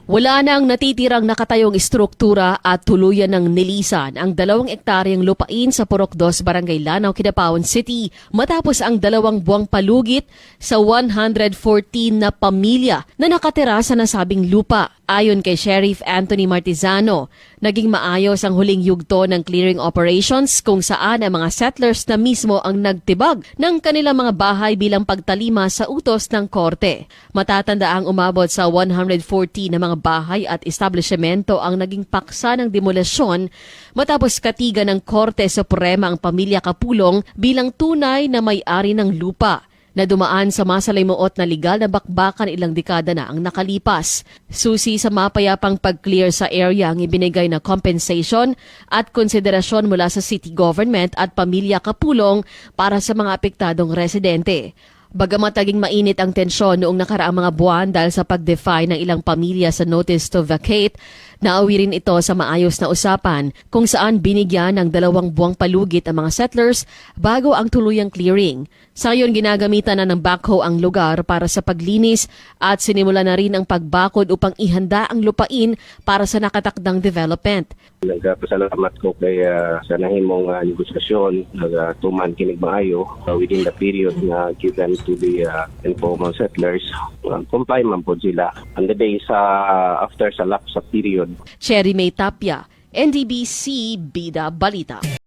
Wala nang natitirang nakatayong istruktura at tuluyan ng nilisan ang 2 ektaryang lupain sa Purok 2, Barangay Lanao, Kidapawan City matapos ang 2 buwang palugit sa 114 na pamilya na nakatira sa nasabing lupa. Ayon kay Sheriff Anthony Martizano, naging maayos ang huling yugto ng clearing operations kung saan ang mga settlers na mismo ang nagtibag ng kanilang mga bahay bilang pagtalima sa utos ng korte. Matatanda ang umabot sa 140 na mga bahay at establishmento ang naging paksa ng demolasyon matapos katigan ng Korte Suprema ang pamilya Kapulong bilang tunay na may-ari ng lupa na dumaan sa masalimuot na legal na bakbakan ilang dekada na ang nakalipas. Susi sa mapayapang pag-clear sa area ang ibinigay na compensation at konsiderasyon mula sa city government at pamilya Kapulong para sa mga apektadong residente. Bagamat naging mainit ang tensyon noong nakaraang mga buwan dahil sa pag-defy ng ilang pamilya sa notice to vacate, nauwi rin ito sa maayos na usapan kung saan binigyan ng 2 buwang palugit ang mga settlers bago ang tuluyang clearing. Sa ngayon, ginagamitan na ng backhoe ang lugar para sa paglinis at sinimula na rin ang pagbakod upang ihanda ang lupain para sa nakatakdang development. Nagpasalamat ko kay sa nahimong negosasyon, nagtuman kinig maayo within the period na given to the informal settlers. Comply man po sila. And the days after sa lapse of period. Cherry May Tapia, NDBC Bida Balita.